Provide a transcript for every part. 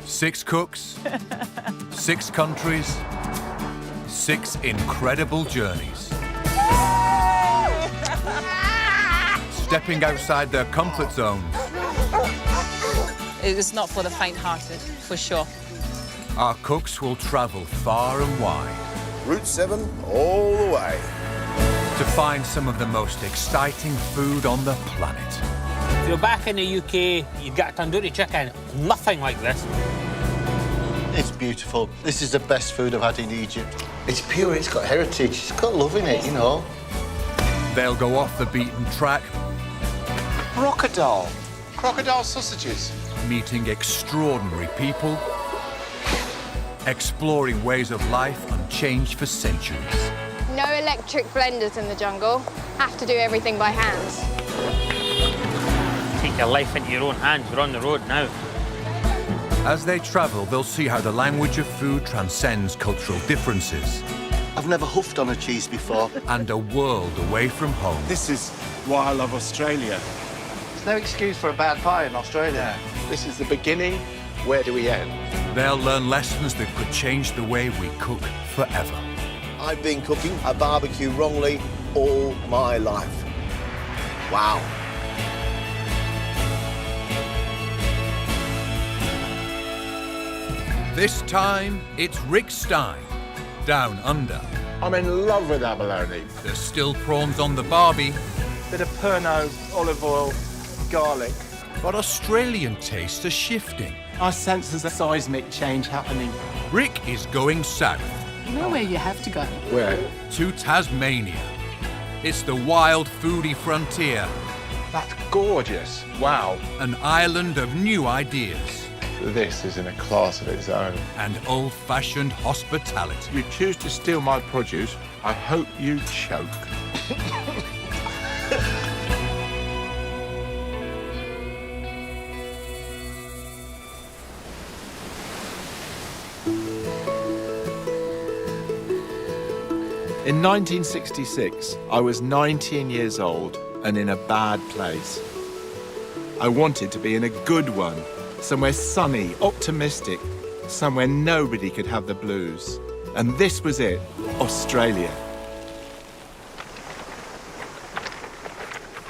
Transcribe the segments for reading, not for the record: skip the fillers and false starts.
6 cooks, 6 countries, 6 incredible journeys. Stepping outside their comfort zones. It is not for the faint-hearted, for sure. Our cooks will travel far and wide. Route 7 all the way. To find some of the most exciting food on the planet. If you're back in the UK, you'd get tandoori chicken. Nothing like this. It's beautiful. This is the best food I've had in Egypt. It's pure, it's got heritage, it's got love in it, you know. They'll go off the beaten track. Crocodile. Crocodile sausages. Meeting extraordinary people. Exploring ways of life unchanged for centuries. No electric blenders in the jungle. Have to do everything by hand. Take your life into your own hands. We're on the road now. As they travel, they'll see how the language of food transcends cultural differences. I've never huffed on a cheese before. And a world away from home. This is why I love Australia. There's no excuse for a bad pie in Australia. This is the beginning. Where do we end? They'll learn lessons that could change the way we cook forever. I've been cooking a barbecue wrongly all my life. Wow. This time, it's Rick Stein, down under. I'm in love with abalone. There's still prawns on the barbie, Bit of Pernod, olive oil, garlic. but Australian tastes are shifting. I sense there's a seismic change happening. Rick is going south. You know where you have to go? Where? To Tasmania. It's the wild foodie frontier, That's gorgeous. Wow. an island of new ideas This is in a class of its own. and old-fashioned hospitality. You choose to steal my produce, I hope you choke. In 1966, I was 19 years old and in a bad place. I wanted to be in a good one, somewhere sunny, optimistic, somewhere nobody could have the blues. And this was it, Australia.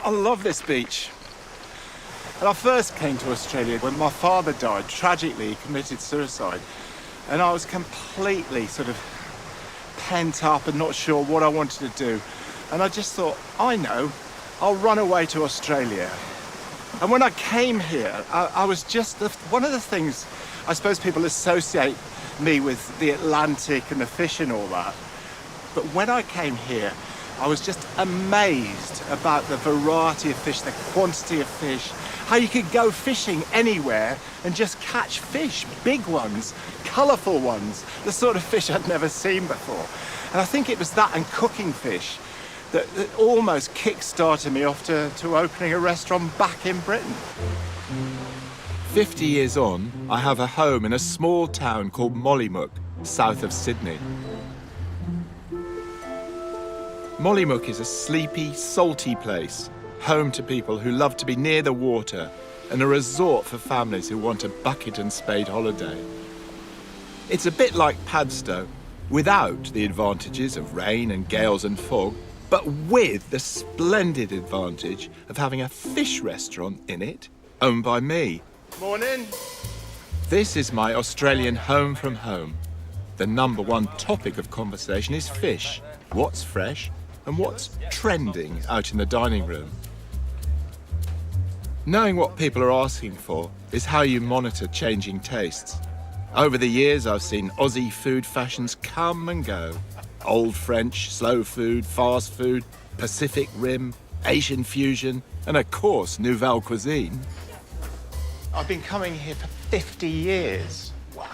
I love this beach. And I first came to Australia when my father died. Tragically, he committed suicide. And I was completely sort of pent up and not sure what I wanted to do. And I just thought, I know, I'll run away to Australia. And when I came here, I was just, one of the things I suppose people associate me with the Atlantic and the fish and all that. But when I came here, I was just amazed about the variety of fish, the quantity of fish, how you could go fishing anywhere and just catch fish, big ones, colourful ones, the sort of fish I'd never seen before. And I think it was that and cooking fish that almost kick-started me off to opening a restaurant back in Britain. 50 years on, I have a home in a small town called Mollymook, south of Sydney. Mollymook is a sleepy, salty place, home to people who love to be near the water and a resort for families who want a bucket and spade holiday. It's a bit like Padstow, without the advantages of rain and gales and fog, but with the splendid advantage of having a fish restaurant in it, owned by me. Morning. This is my Australian home from home. The #1 topic of conversation is fish. What's fresh and what's trending out in the dining room. Knowing what people are asking for is how you monitor changing tastes. Over the years, I've seen Aussie food fashions come and go. Old French, slow food, fast food, Pacific Rim, Asian fusion, and of course, Nouvelle cuisine. I've been coming here for 50 years. Wow.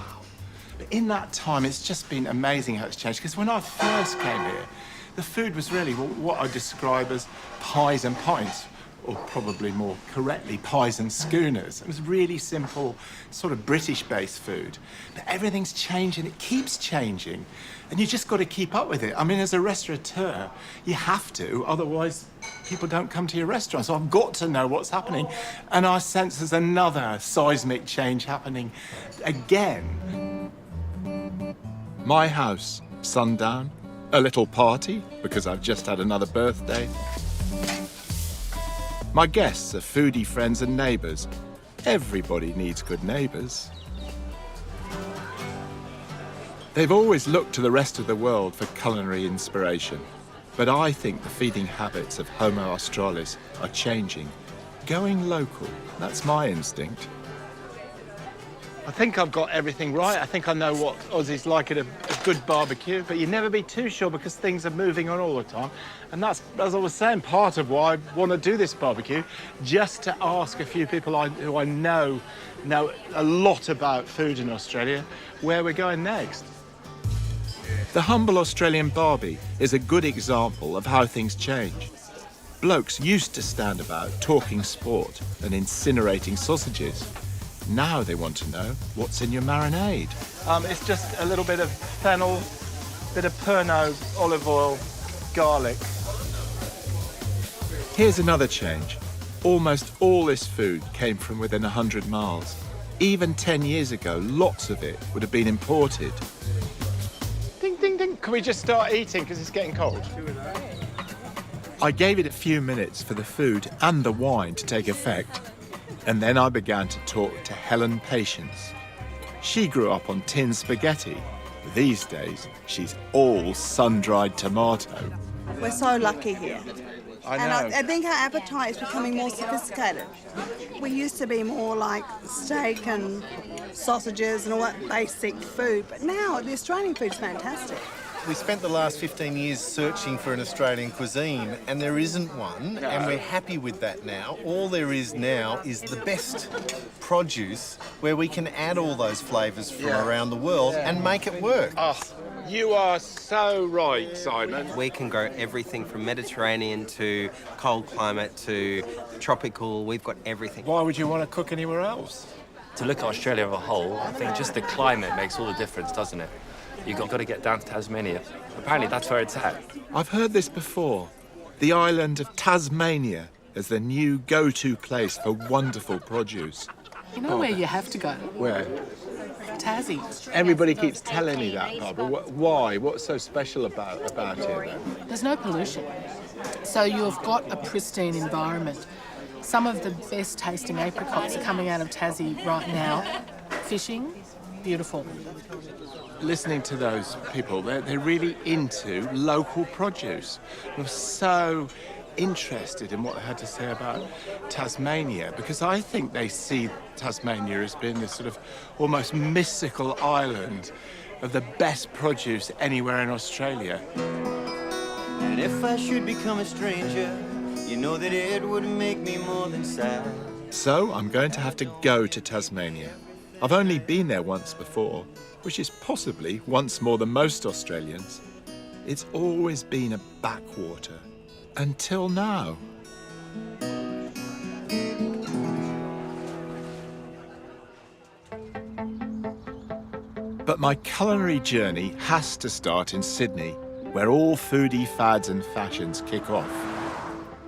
But in that time, it's just been amazing how it's changed. Because when I first came here, the food was really what I describe as pies and pints. or probably more correctly, pies and schooners. It was really simple, sort of British-based food. But everything's changing, it keeps changing, and you just got to keep up with it. I mean, as a restaurateur, you have to, otherwise people don't come to your restaurant. So I've got to know what's happening, and I sense there's another seismic change happening again. My house, sundown, a little party because I've just had another birthday. My guests are foodie friends and neighbours. Everybody needs good neighbours. They've always looked to the rest of the world for culinary inspiration, but I think the feeding habits of Homo australis are changing. Going local, that's my instinct. I think I've got everything right. I think I know what Aussies like at a good barbecue, but you never be too sure because things are moving on all the time. And that's, as I was saying, part of why I want to do this barbecue, just to ask a few people who I know a lot about food in Australia, where we're going next. The humble Australian barbie is a good example of how things change. Blokes used to stand about talking sport and incinerating sausages. Now they want to know what's in your marinade. It's just a little bit of fennel, bit of Pernod, olive oil, garlic. Here's another change. Almost all this food came from within 100 miles. Even 10 years ago, lots of it would have been imported. Ding, ding, ding. Can we just start eating because it's getting cold? I gave it a few minutes for the food and the wine to take effect. And then I began to talk to Helen Patience. She grew up on tin spaghetti. These days, she's all sun-dried tomato. We're so lucky here. I know. And I think our appetite is becoming more sophisticated. We used to be more like steak and sausages and all that basic food, but now the Australian food's fantastic. We spent the last 15 years searching for an Australian cuisine, and there isn't one, and we're happy with that now. All there is now is the best produce where we can add all those flavours from around the world and make it work. Oh, you are so right, Simon. We can grow everything from Mediterranean to cold climate to tropical. We've got everything. Why would you want to cook anywhere else? To look at Australia as a whole, I think just the climate makes all the difference, doesn't it? You've got to get down to Tasmania. Apparently that's where it's at. I've heard this before. The island of Tasmania as the new go-to place for wonderful produce. You know where you have to go? Where? Tassie. Everybody keeps telling me that, Barbara. Why? What's so special about it? There's no pollution. So you've got a pristine environment. Some of the best tasting apricots are coming out of Tassie right now. Fishing, beautiful. Listening to those people, they're really into local produce. I'm so interested in what they had to say about Tasmania, because I think they see Tasmania as being this sort of almost mystical island of the best produce anywhere in Australia. And if I should become a stranger, you know that it would make me more than sad. So I'm going to have to go to Tasmania. I've only been there once before, which is possibly once more than most Australians. It's always been a backwater, until now. But my culinary journey has to start in Sydney, where all foodie fads and fashions kick off.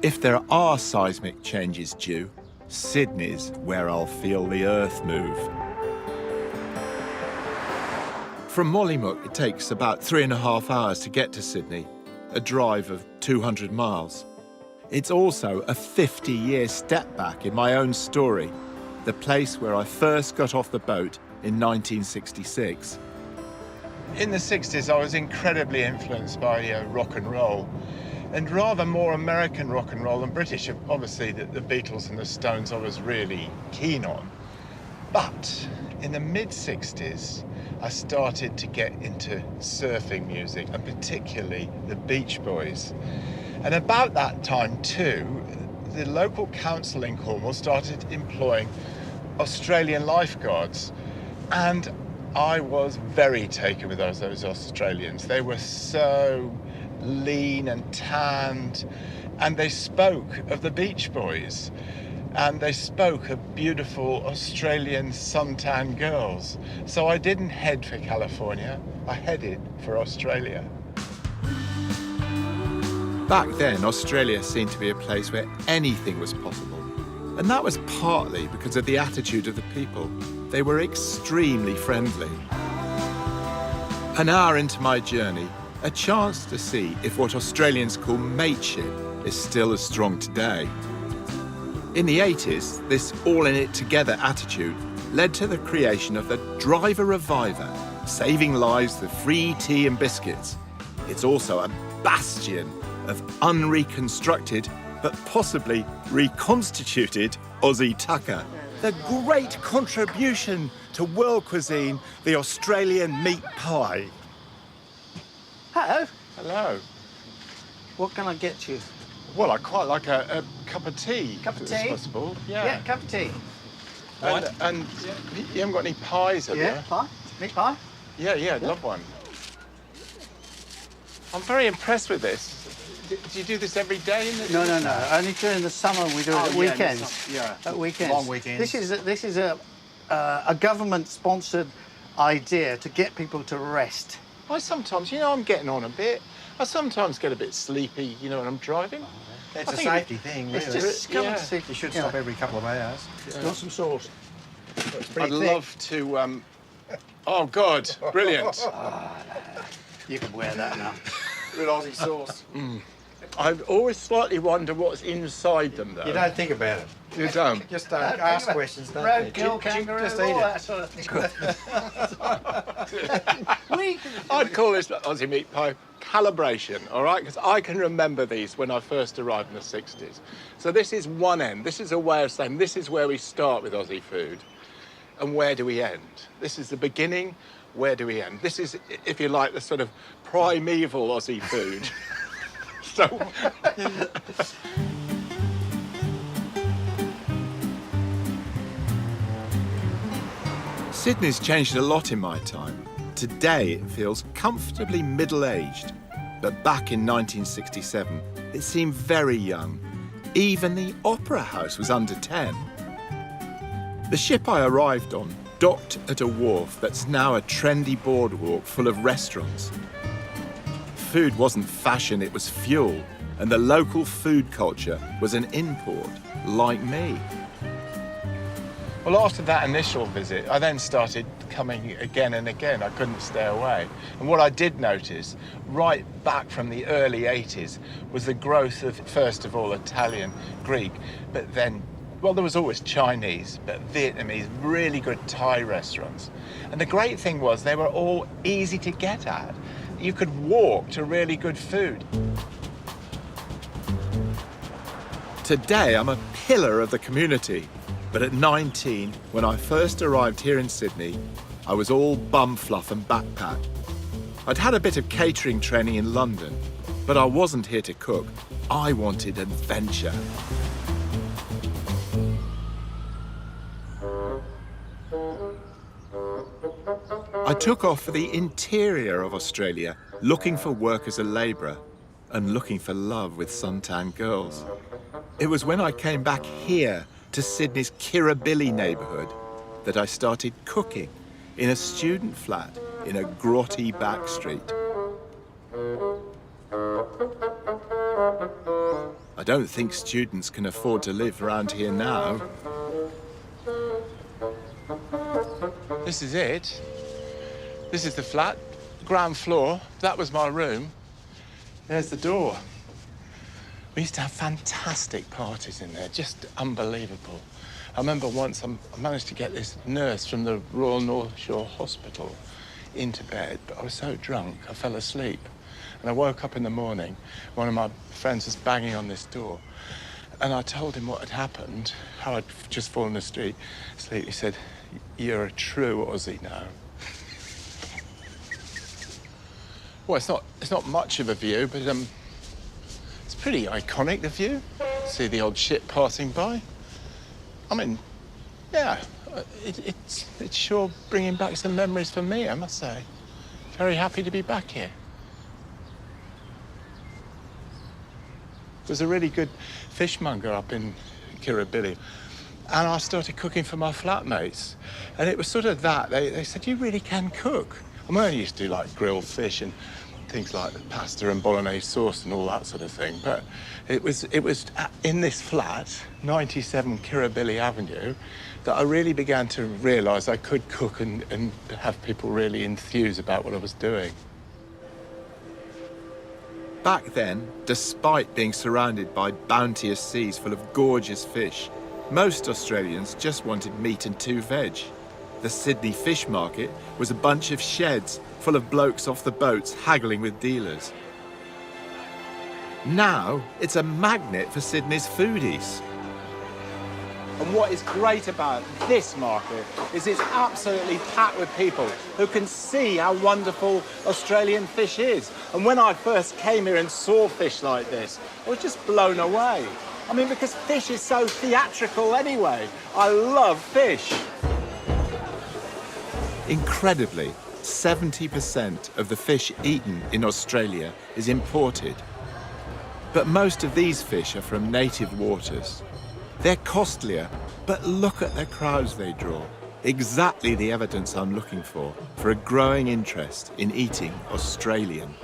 If there are seismic changes due, Sydney's where I'll feel the earth move. From Mollymook, it takes about 3.5 hours to get to Sydney, a drive of 200 miles. It's also a 50-year step back in my own story, the place where I first got off the boat in 1966. In the 60s, I was incredibly influenced by rock and roll, and rather more American rock and roll than British. Obviously, the Beatles and the Stones I was really keen on. But in the mid-60s, I started to get into surfing music, and particularly the Beach Boys. And about that time too, the local council in Cornwall started employing Australian lifeguards. And I was very taken with those Australians. They were so lean and tanned, and they spoke of the Beach Boys, and they spoke of beautiful Australian suntan girls. So I didn't head for California, I headed for Australia. Back then, Australia seemed to be a place where anything was possible. And that was partly because of the attitude of the people. They were extremely friendly. An hour into my journey, a chance to see if what Australians call mateship is still as strong today. In the 80s, this all-in-it-together attitude led to the creation of the Driver Reviver, saving lives with free tea and biscuits. It's also a bastion of unreconstructed, but possibly reconstituted Aussie tucker. The great contribution to world cuisine, the Australian meat pie. Hello. Hello. What can I get you? Well, I quite like a cup of tea. Cup of if tea? it's possible. Yeah. Yeah, cup of tea. And you haven't got any pies, have you? Pie? Meat pie? Yeah, I'd love one. I'm very impressed with this. Do you do this every day in the No. Only during the summer we do it at weekends. Yeah. At weekends. Long weekends. This is a government-sponsored idea to get people to rest. I sometimes, I'm getting on a bit. I sometimes get a bit sleepy, when I'm driving. It's a safety thing, really. It's just You should stop every couple of hours. You want some sauce? I'd love to. Oh God, brilliant! You can wear that now. With Aussie sauce. I always slightly wonder what's inside them, though. You don't think about it. You don't. Just don't ask questions, don't you? Roadkill, kangaroo, just all eat that it. sort of thing. I'd call this Aussie meat pie calibration, all right? Because I can remember these when I first arrived in the 60s. So this is one end. This is a way of saying this is where we start with Aussie food. And where do we end? This is the beginning. Where do we end? This is, if you like, the sort of primeval Aussie food. So... Sydney's changed a lot in my time. Today it feels comfortably middle-aged, but back in 1967 it seemed very young. Even the Opera House was under 10. The ship I arrived on docked at a wharf that's now a trendy boardwalk full of restaurants. Food wasn't fashion, it was fuel, and the local food culture was an import, like me. Well, after that initial visit, I then started coming again and again. I couldn't stay away. And what I did notice, right back from the early 80s, was the growth of, first of all, Italian, Greek, but then, well, there was always Chinese, but Vietnamese, really good Thai restaurants. And the great thing was they were all easy to get at. You could walk to really good food. Today, I'm a pillar of the community. But at 19, when I first arrived here in Sydney, I was all bum fluff and backpack. I'd had a bit of catering training in London, but I wasn't here to cook. I wanted adventure. I took off for the interior of Australia, looking for work as a labourer and looking for love with suntan girls. It was when I came back here to Sydney's Kirribilli neighbourhood that I started cooking in a student flat in a grotty back street. I don't think students can afford to live around here now. This is it. This is the flat, ground floor. That was my room. There's the door. We used to have fantastic parties in there, just unbelievable. I remember once I managed to get this nurse from the Royal North Shore Hospital into bed, but I was so drunk I fell asleep. And I woke up in the morning, one of my friends was banging on this door, and I told him what had happened, how I'd just fallen asleep. He said, "You're a true Aussie now." Well, it's not much of a view, but it's pretty iconic, the view. See the old ship passing by. I mean, yeah, it's sure bringing back some memories for me, I must say. Very happy to be back here. was a really good fishmonger up in Kirribilli. And I started cooking for my flatmates. And it was sort of that. They said, you really can cook. I mean, I used to do like grilled fish and things like pasta and bolognese sauce and all that sort of thing. But it was in this flat, 97 Kirribilli Avenue, that I really began to realise I could cook and have people really enthuse about what I was doing. Back then, despite being surrounded by bounteous seas full of gorgeous fish, most Australians just wanted meat and 2 veg. The Sydney fish market was a bunch of sheds full of blokes off the boats haggling with dealers. Now, it's a magnet for Sydney's foodies. And what is great about this market is it's absolutely packed with people who can see how wonderful Australian fish is. And when I first came here and saw fish like this, I was just blown away. I mean, because fish is so theatrical anyway. I love fish. Incredibly, 70% of the fish eaten in Australia is imported. But most of these fish are from native waters. They're costlier, but look at the crowds they draw. Exactly the evidence I'm looking for a growing interest in eating Australian.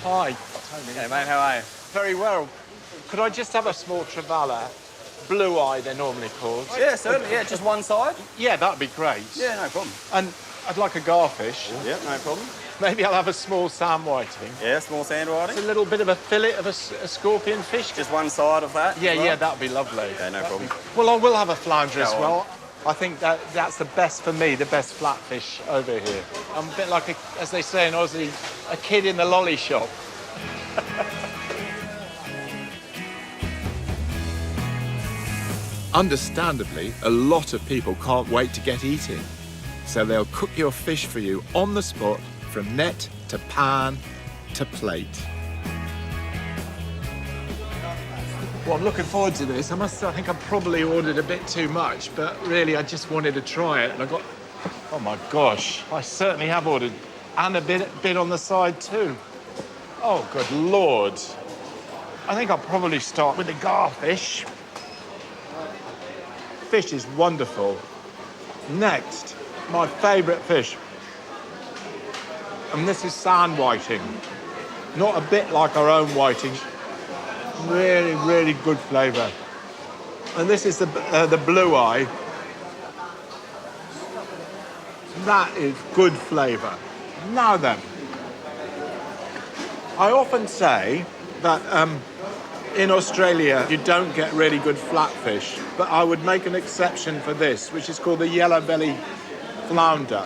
Hi. Hey mate, how are you? Very well. Could I just have a small trevally? Blue eye, they're normally called. Yeah, certainly. Yeah, just one side. Yeah, that'd be great. Yeah, no problem. And I'd like a garfish. Yeah, no problem. Maybe I'll have a small sand whiting. Yeah, small sand whiting. A little bit of a fillet of a scorpion fish. Just one side of that? Yeah, yeah, that'd be lovely. Okay, no problem. Well, I will have a flounder as Go well. on. I think that's the best for me, the best flatfish over here. I'm a bit like, as they say in Aussie, a kid in the lolly shop. Understandably, a lot of people can't wait to get eating. So they'll cook your fish for you on the spot, from net to pan to plate. Well, I'm looking forward to this. I think I probably ordered a bit too much, but really I just wanted to try it. And I got, oh my gosh, I certainly have ordered. And a bit on the side too. Oh, good Lord. I think I'll probably start with the garfish. Fish is wonderful. Next, my favourite fish. And this is sand whiting. Not a bit like our own whiting. Really, really good flavour. And this is the blue eye. That is good flavour. Now then, I often say that in Australia you don't get really good flatfish, but I would make an exception for this, which is called the yellow belly flounder.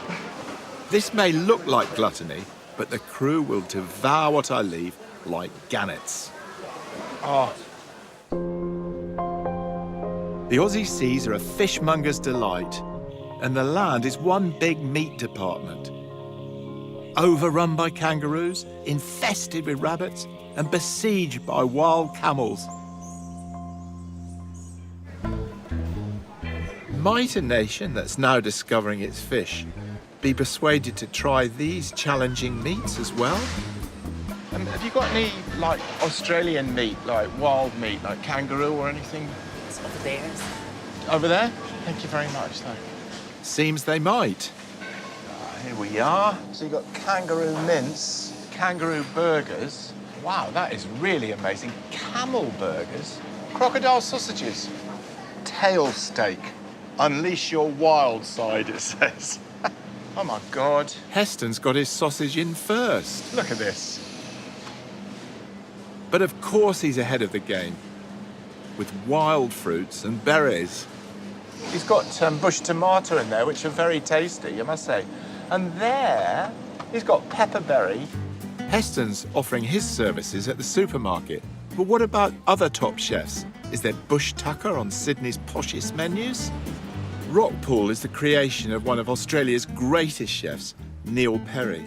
This may look like gluttony, but the crew will devour what I leave like gannets. Oh. The Aussie seas are a fishmonger's delight, and the land is one big meat department. Overrun by kangaroos, infested with rabbits, and besieged by wild camels. Might a nation that's now discovering its fish be persuaded to try these challenging meats as well? Have you got any, like, Australian meat, like wild meat, like kangaroo or anything? It's over there. Over there? Thank you very much, though. Seems they might. Here we are. So you've got kangaroo mince, kangaroo burgers. Wow, that is really amazing. Camel burgers, crocodile sausages, tail steak. Unleash your wild side, it says. Oh, my God. Heston's got his sausage in first. Look at this. But of course he's ahead of the game, with wild fruits and berries. He's got bush tomato in there, which are very tasty, I must say. And there, he's got pepperberry. Heston's offering his services at the supermarket. But what about other top chefs? Is there bush tucker on Sydney's poshest menus? Rockpool is the creation of one of Australia's greatest chefs, Neil Perry.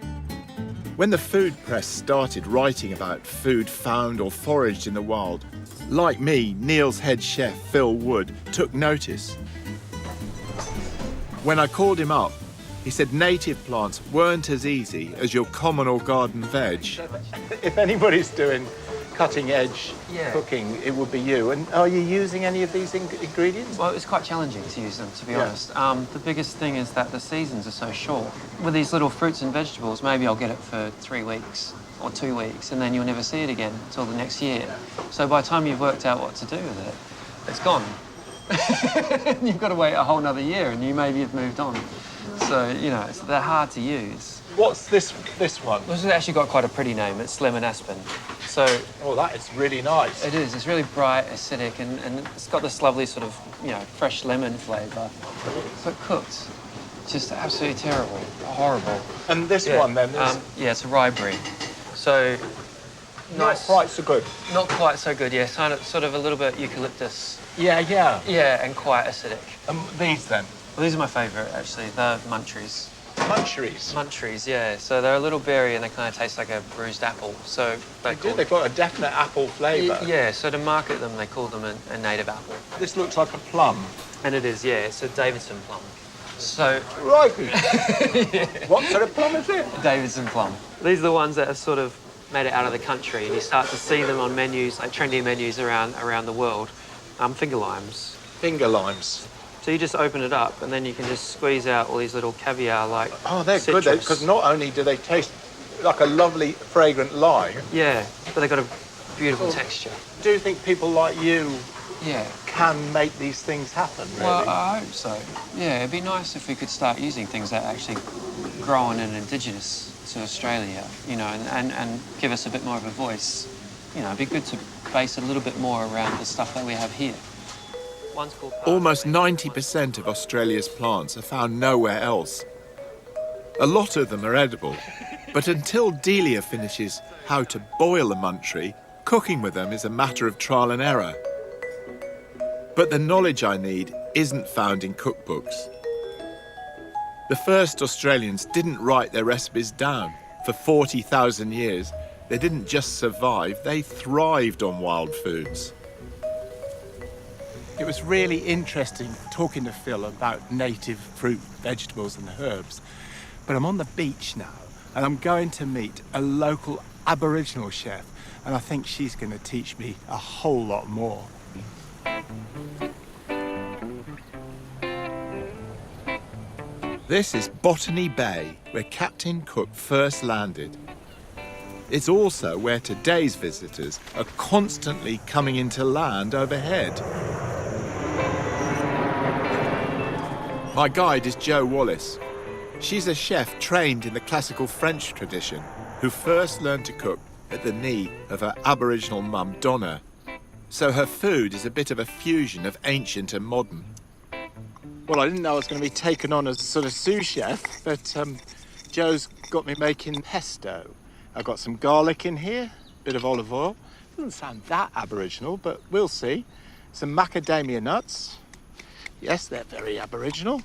When the food press started writing about food found or foraged in the wild, like me, Neil's head chef, Phil Wood, took notice. When I called him up, He said native plants weren't as easy as your common or garden veg. If anybody's doing cutting-edge cooking, it would be you. And are you using any of these ingredients? Well, it's quite challenging to use them, to be honest. The biggest thing is that the seasons are so short. With these little fruits and vegetables, maybe I'll get it for 3 weeks or 2 weeks, and then you'll never see it again until the next year. So by the time you've worked out what to do with it, it's gone. You've got to wait a whole nother year, and you maybe have moved on. So, you know, they're hard to use. What's this one? This has actually got quite a pretty name. It's lemon aspen. So, oh, that is really nice. It is. It's really bright, acidic, and it's got this lovely sort of, you know, fresh lemon flavour. But cooked, just absolutely terrible, horrible. And this one then? Yeah, it's a rye brie. So, not quite so good. Not quite so good. Yeah, sort of a little bit eucalyptus. Yeah. Yeah, and quite acidic. These then? Well, these are my favourite, actually. They're muncheries. Muncheries? Muncheries, yeah. So they're a little berry and they kind of taste like a bruised apple. So they've got a definite apple flavour. Yeah, so to market them, they call them a native apple. This looks like a plum. And it is, yeah. It's a Davidson plum. So... Right. What sort of plum is it? Davidson plum. These are the ones that are sort of made it out of the country, and you start to see them on menus, like trendy menus around the world. Finger limes. Finger limes. So you just open it up, and then you can just squeeze out all these little caviar-like Oh, they're citrus. good, because not only do they taste like a lovely, fragrant lime... Yeah, but they've got a beautiful texture. Do you think people like you can make these things happen, really? Well, I hope so. Yeah, it'd be nice if we could start using things that are actually grown and indigenous to Australia, you know, and give us a bit more of a voice. You know, it'd be good to base a little bit more around the stuff that we have here. Almost 90% of Australia's plants are found nowhere else. A lot of them are edible, but until Delia finishes how to boil a munchery, cooking with them is a matter of trial and error. But the knowledge I need isn't found in cookbooks. The first Australians didn't write their recipes down. For 40,000 years, they didn't just survive, they thrived on wild foods. It was really interesting talking to Phil about native fruit, vegetables and herbs. But I'm on the beach now and I'm going to meet a local Aboriginal chef, and I think she's going to teach me a whole lot more. This is Botany Bay, where Captain Cook first landed. It's also where today's visitors are constantly coming into land overhead. My guide is Jo Wallace. She's a chef trained in the classical French tradition, who first learned to cook at the knee of her Aboriginal mum, Donna. So her food is a bit of a fusion of ancient and modern. Well, I didn't know I was going to be taken on as sort of sous chef, but Jo's got me making pesto. I've got some garlic in here, a bit of olive oil. Doesn't sound that Aboriginal, but we'll see. Some macadamia nuts. Yes, they're very Aboriginal.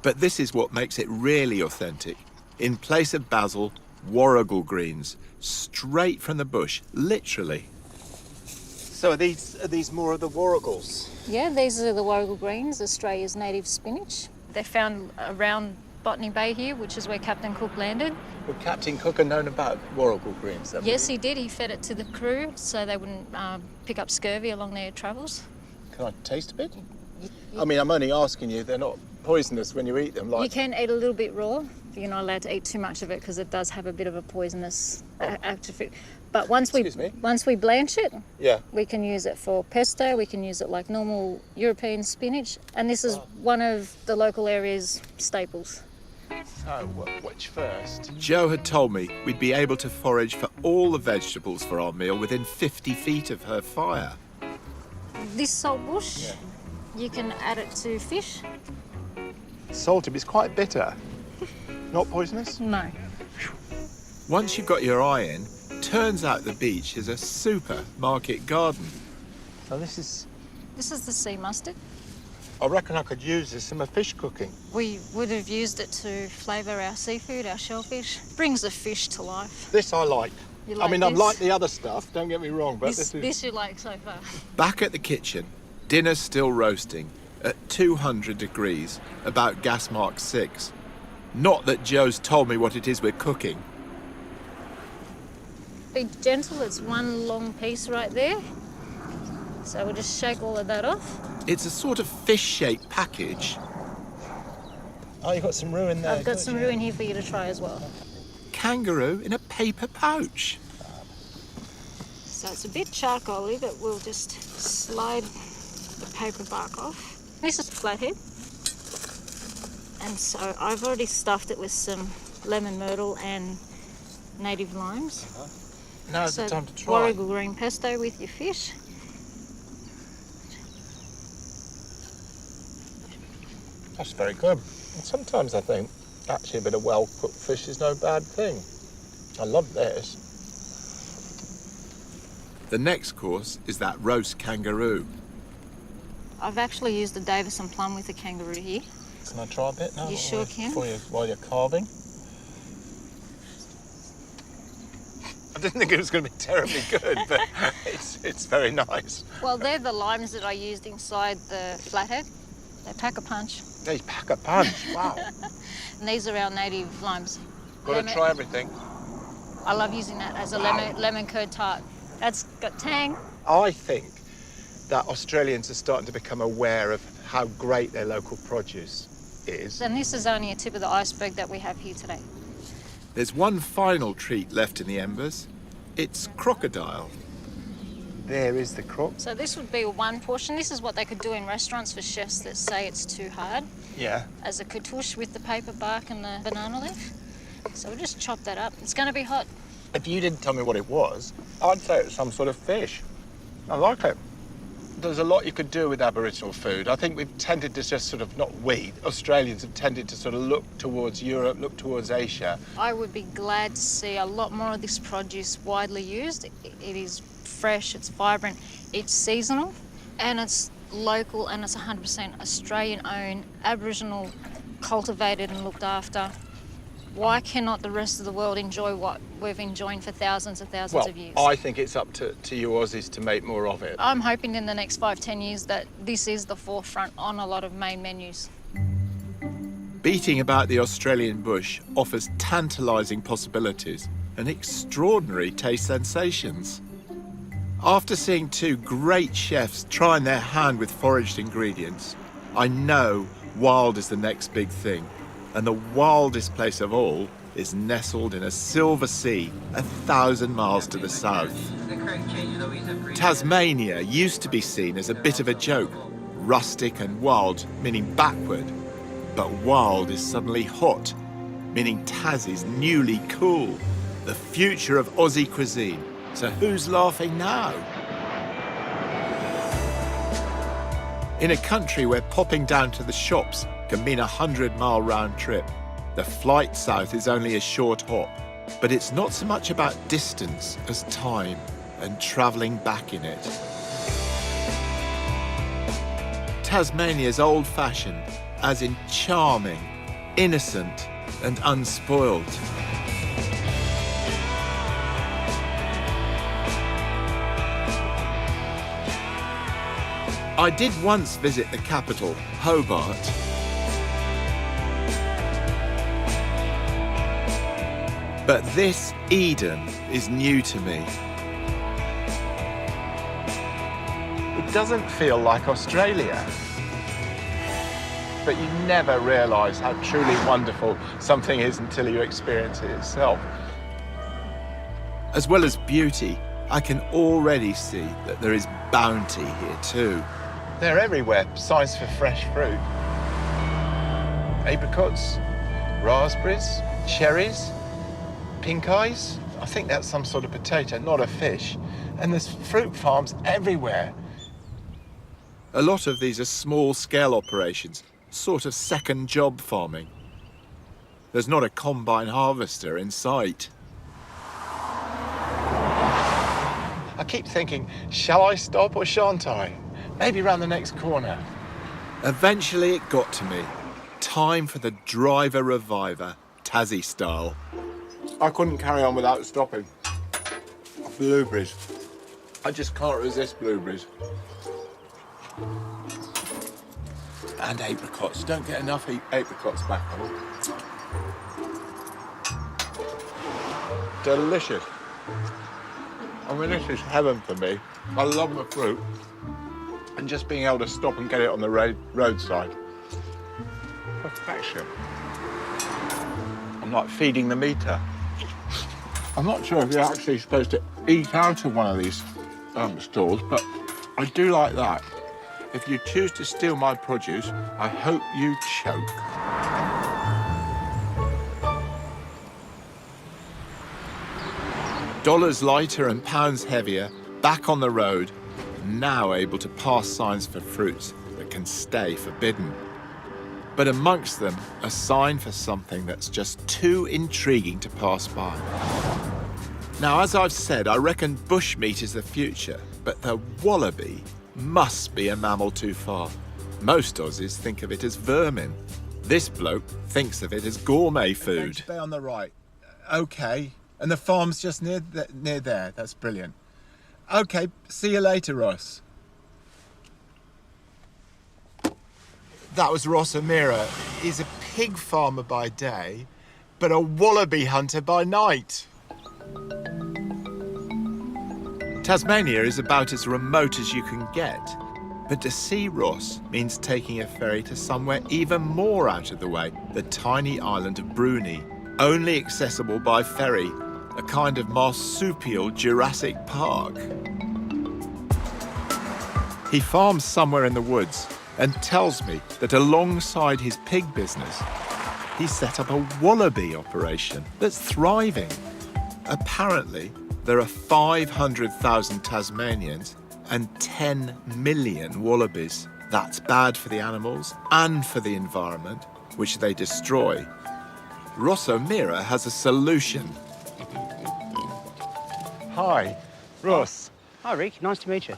But this is what makes it really authentic. In place of basil, warrigal greens, straight from the bush, literally. So are these more of the warrigals? Yeah, these are the warrigal greens, Australia's native spinach. They're found around Botany Bay here, which is where Captain Cook landed. Well, Captain Cook had known about warrigal greens, then? Yes, he did. He fed it to the crew so they wouldn't pick up scurvy along their travels. Can I taste a bit? I mean, I'm only asking you, they're not poisonous when you eat them. You can eat a little bit raw. You're not allowed to eat too much of it because it does have a bit of a poisonous active. But once we blanch it, we can use it for pesto. We can use it like normal European spinach, and this is one of the local area's staples. So, which first? Jo had told me we'd be able to forage for all the vegetables for our meal within 50 feet of her fire. This saltbush, you can add it to fish. Salty, but it's quite bitter. Not poisonous? No. Once you've got your eye in, turns out the beach is a super market garden. So this is the sea mustard. I reckon I could use this in my fish cooking. We would have used it to flavour our seafood, our shellfish. Brings the fish to life. This I like. You like I mean, this? I like the other stuff, don't get me wrong, but This you like so far. Back at the kitchen, dinner's still roasting, at 200 degrees, about gas mark 6. Not that Joe's told me what it is we're cooking. Be gentle, it's one long piece right there. So we'll just shake all of that off. It's a sort of fish-shaped package. Oh, you've got some roux in there. I've got some roux in here for you to try as well. Kangaroo in a paper pouch. So it's a bit charcoaly, but we'll just slide the paper bark off. This is flathead. And so I've already stuffed it with some lemon myrtle and native limes. Now's the time to try. Warrigal green pesto with your fish. That's very good. And sometimes I think actually a bit of well-cooked fish is no bad thing. I love this. The next course is that roast kangaroo. I've actually used the Davison plum with the kangaroo here. Can I try a bit now? You sure can. While you're carving? I didn't think it was going to be terribly good, but it's very nice. Well, they're the limes that I used inside the flathead. They pack a punch. They pack a punch, wow. And these are our native limes. Got to try everything. I love using that as a lemon curd tart. That's got tang. I think that Australians are starting to become aware of how great their local produce is. And this is only a tip of the iceberg that we have here today. There's one final treat left in the embers. It's crocodile. There is the croc. So this would be one portion. This is what they could do in restaurants for chefs that say it's too hard. Yeah. As a cartouche with the paper bark and the banana leaf. So we'll just chop that up. It's going to be hot. If you didn't tell me what it was, I'd say it's some sort of fish. I like it. There's a lot you could do with Aboriginal food. I think we've tended to just sort of, not we, Australians have tended to sort of look towards Europe, look towards Asia. I would be glad to see a lot more of this produce widely used. It is fresh, it's vibrant, it's seasonal, and it's local, and it's 100% Australian-owned, Aboriginal, cultivated and looked after. Why cannot the rest of the world enjoy what we've enjoyed for thousands of years? I think it's up to you Aussies to make more of it. I'm hoping in the next 5-10 years that this is the forefront on a lot of main menus. Beating about the Australian bush offers tantalising possibilities and extraordinary taste sensations. After seeing two great chefs trying their hand with foraged ingredients, I know wild is the next big thing. And the wildest place of all is nestled in a silver sea 1,000 miles to the south. Tasmania used to be seen as a bit of a joke, rustic and wild, meaning backward. But wild is suddenly hot, meaning Tassie's newly cool, the future of Aussie cuisine. So who's laughing now? In a country where popping down to the shops can mean a 100-mile round trip, the flight south is only a short hop. But it's not so much about distance as time and travelling back in it. Tasmania's old-fashioned, as in charming, innocent and unspoiled. I did once visit the capital, Hobart. But this Eden is new to me. It doesn't feel like Australia. But you never realise how truly wonderful something is until you experience it yourself. As well as beauty, I can already see that there is bounty here too. They're everywhere, signs for fresh fruit. Apricots, raspberries, cherries, pink eyes. I think that's some sort of potato, not a fish. And there's fruit farms everywhere. A lot of these are small-scale operations, sort of second job farming. There's not a combine harvester in sight. I keep thinking, shall I stop or shan't I? Maybe round the next corner. Eventually it got to me. Time for the driver reviver, Tassie style. I couldn't carry on without stopping. Blueberries. I just can't resist blueberries. And apricots. Don't get enough apricots back home. Delicious. I mean, this is heaven for me. I love the fruit. And just being able to stop and get it on the roadside. Perfection. I'm like feeding the meter. I'm not sure if you're actually supposed to eat out of one of these stalls, but I do like that. If you choose to steal my produce, I hope you choke. Dollars lighter and pounds heavier, back on the road, now able to pass signs for fruits that can stay forbidden. But amongst them, a sign for something that's just too intriguing to pass by. Now, as I've said, I reckon bushmeat is the future, but the wallaby must be a mammal too far. Most Aussies think of it as vermin. This bloke thinks of it as gourmet food. Bay on the right. OK. And the farm's just near there. That's brilliant. OK, see you later, Ross. That was Ross O'Meara. He's a pig farmer by day, but a wallaby hunter by night. Tasmania is about as remote as you can get, but to see Ross means taking a ferry to somewhere even more out of the way, the tiny island of Bruni, only accessible by ferry, a kind of marsupial Jurassic Park. He farms somewhere in the woods and tells me that alongside his pig business, he's set up a wallaby operation that's thriving. Apparently, there are 500,000 Tasmanians and 10 million wallabies. That's bad for the animals and for the environment, which they destroy. Ross O'Meara has a solution. Hi, Ross. Hi, Rick. Nice to meet you.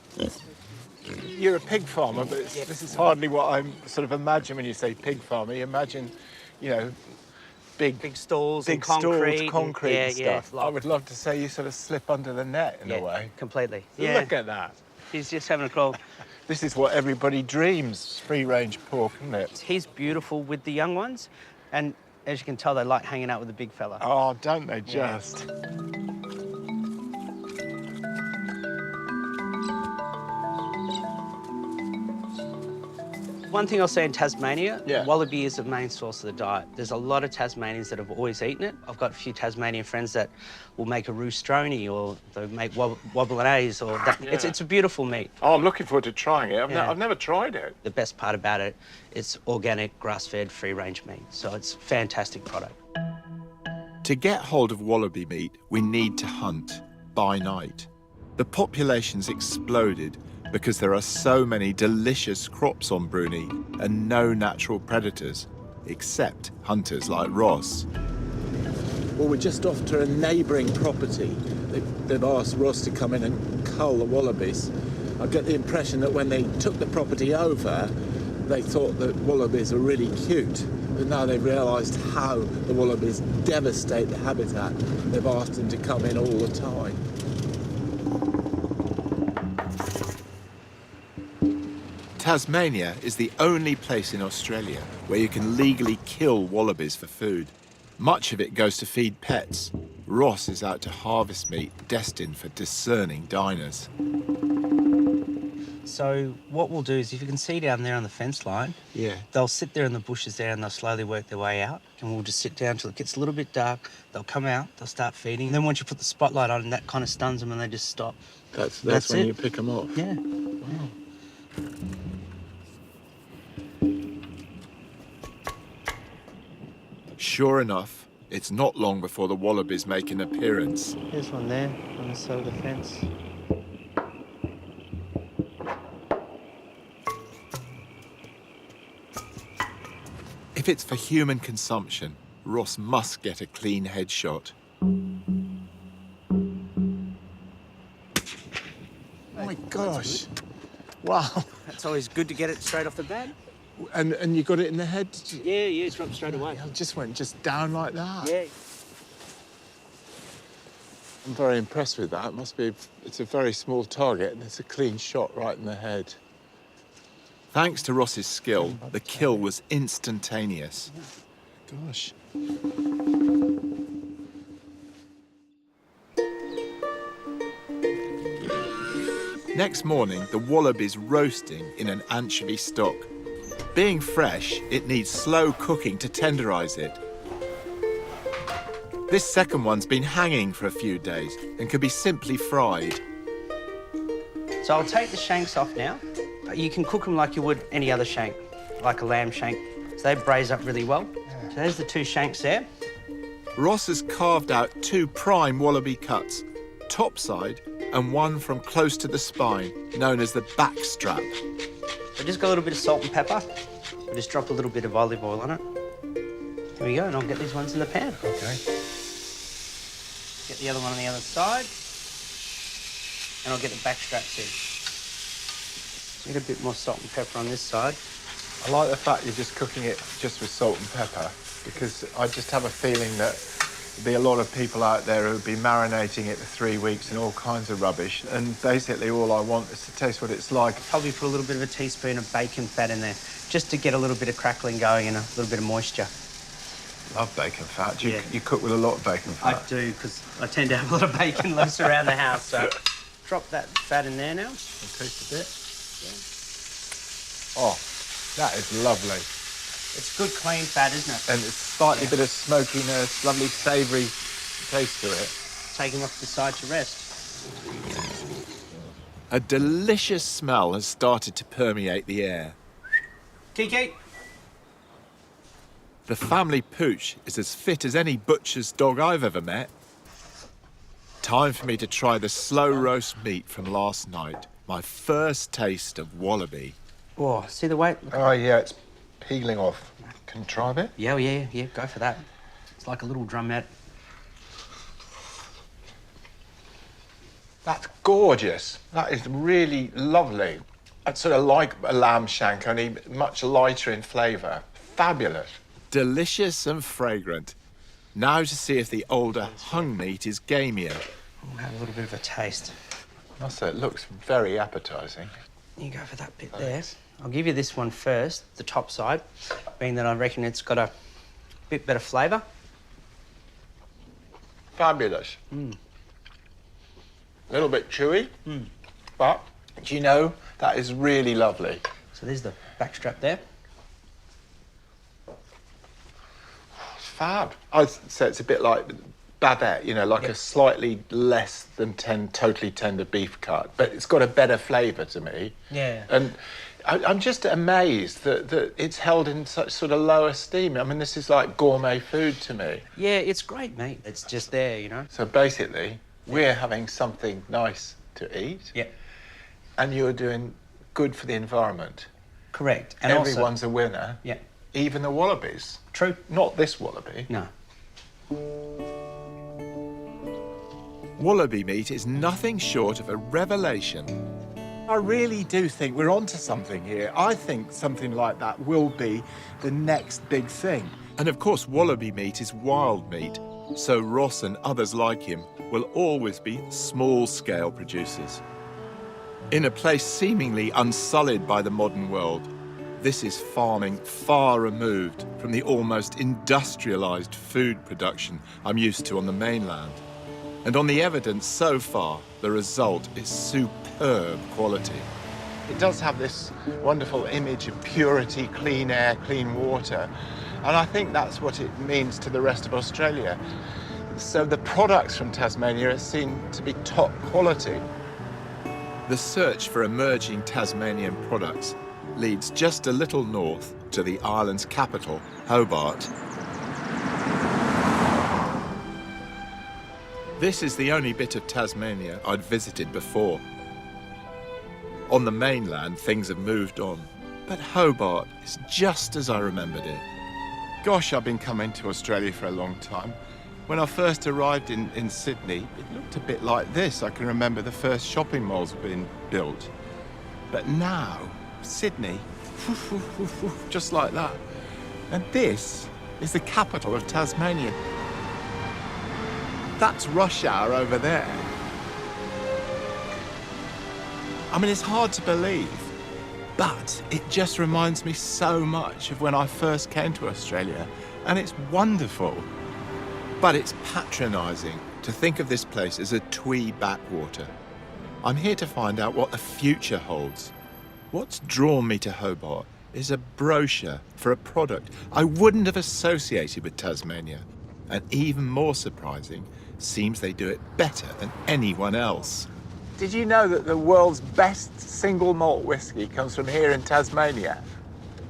You're a pig farmer, but this is hardly what I sort of imagine when you say pig farmer. You imagine, you know, big stalls, big and concrete, stalls, concrete and stuff. Yeah, I would love to say you sort of slip under the net in a way. Completely. Look at that. He's just having a crawl. This is what everybody dreams, free-range pork, isn't it? He's beautiful with the young ones, and as you can tell, they like hanging out with the big fella. Oh, don't they just? One thing I'll say in Tasmania, wallaby is the main source of the diet. There's a lot of Tasmanians that have always eaten it. I've got a few Tasmanian friends that will make a roostroni or they'll make wobblinaise or that. It's a beautiful meat. Oh, I'm looking forward to trying it. I've never tried it. The best part about it, it's organic, grass-fed, free-range meat. So it's a fantastic product. To get hold of wallaby meat, we need to hunt by night. The population's exploded because there are so many delicious crops on Bruni and no natural predators, except hunters like Ross. Well, we're just off to a neighbouring property. They've asked Ross to come in and cull the wallabies. I get the impression that when they took the property over, they thought that wallabies were really cute, but now they've realised how the wallabies devastate the habitat. They've asked him to come in all the time. Tasmania is the only place in Australia where you can legally kill wallabies for food. Much of it goes to feed pets. Ross is out to harvest meat destined for discerning diners. So what we'll do is, if you can see down there on the fence line, they'll sit there in the bushes there and they'll slowly work their way out. And we'll just sit down till it gets a little bit dark. They'll come out, they'll start feeding. And then once you put the spotlight on, that kind of stuns them and they just stop. That's when you pick them off? Yeah. Wow. Sure enough, it's not long before the wallabies make an appearance. There's one there on the side of the fence. If it's for human consumption, Ross must get a clean headshot. Oh my gosh. Wow. That's always good to get it straight off the bat. And you got it in the head? Did you? Yeah, it's dropped straight away. It just went down like that? Yeah. I'm very impressed with that. It's a very small target and it's a clean shot right in the head. Thanks to Ross's skill, the kill was instantaneous. Gosh. Next morning, the wallaby's roasting in an anchovy stock. Being fresh, it needs slow cooking to tenderise it. This second one's been hanging for a few days and can be simply fried. So I'll take the shanks off now. You can cook them like you would any other shank, like a lamb shank. So they braise up really well. So there's the 2 shanks there. Ross has carved out 2 prime wallaby cuts, top side and one from close to the spine, known as the back strap. I just got a little bit of salt and pepper. I'll just drop a little bit of olive oil on it. There we go, and I'll get these ones in the pan. Okay. Get the other one on the other side. And I'll get the back straps in. Get a bit more salt and pepper on this side. I like the fact you're just cooking it just with salt and pepper, because I just have a feeling that there'll be a lot of people out there who'll be marinating it for 3 weeks and all kinds of rubbish, and basically all I want is to taste what it's like. Probably put a little bit of a teaspoon of bacon fat in there, just to get a little bit of crackling going and a little bit of moisture. Love bacon fat. You cook with a lot of bacon fat? I do, because I tend to have a lot of bacon loose around the house, so drop that fat in there now. I'll taste a bit. Oh, that is lovely. It's good, clean fat, isn't it? And it's slightly bit of smokiness, lovely savoury taste to it. Taking off the side to rest. A delicious smell has started to permeate the air. Kiki! The family pooch is as fit as any butcher's dog I've ever met. Time for me to try the slow roast meat from last night. My first taste of wallaby. Oh, see the weight? Oh, yeah, it's peeling off. Can you try a bit? Yeah, go for that. It's like a little drumette. That's gorgeous. That is really lovely. It's sort of like a lamb shank, only much lighter in flavour. Fabulous. Delicious and fragrant. Now to see if the older hung meat is gamier. We'll have a little bit of a taste. I must say, it looks very appetising. You go for that bit there. I'll give you this one first, the top side, being that I reckon it's got a bit better flavour. Fabulous. A little bit chewy, but do you know, that is really lovely. So there's the back strap there. It's fab. I'd say it's a bit like Babette, you know, like a slightly less than totally tender beef cut, but it's got a better flavour to me. Yeah. And I'm just amazed that it's held in such sort of low esteem. I mean, this is like gourmet food to me. Yeah, it's great, mate. It's just there, you know. So basically, we're having something nice to eat. Yeah. And you're doing good for the environment. Correct. And everyone's a winner. Yeah. Even the wallabies. True. Not this wallaby. No. Wallaby meat is nothing short of a revelation. I really do think we're onto something here. I think something like that will be the next big thing. And of course, wallaby meat is wild meat, so Ross and others like him will always be small-scale producers. In a place seemingly unsullied by the modern world, this is farming far removed from the almost industrialised food production I'm used to on the mainland. And on the evidence so far, the result is superb quality. It does have this wonderful image of purity, clean air, clean water. And I think that's what it means to the rest of Australia. So the products from Tasmania are seen to be top quality. The search for emerging Tasmanian products leads just a little north to the island's capital, Hobart. This is the only bit of Tasmania I'd visited before. On the mainland, things have moved on, but Hobart is just as I remembered it. Gosh, I've been coming to Australia for a long time. When I first arrived in Sydney, it looked a bit like this. I can remember the first shopping malls being built. But now, Sydney, just like that. And this is the capital of Tasmania. That's rush hour over there. I mean, it's hard to believe. But it just reminds me so much of when I first came to Australia, and it's wonderful. But it's patronising to think of this place as a twee backwater. I'm here to find out what the future holds. What's drawn me to Hobart is a brochure for a product I wouldn't have associated with Tasmania. And even more surprising, seems they do it better than anyone else. Did you know that the world's best single malt whisky comes from here in Tasmania?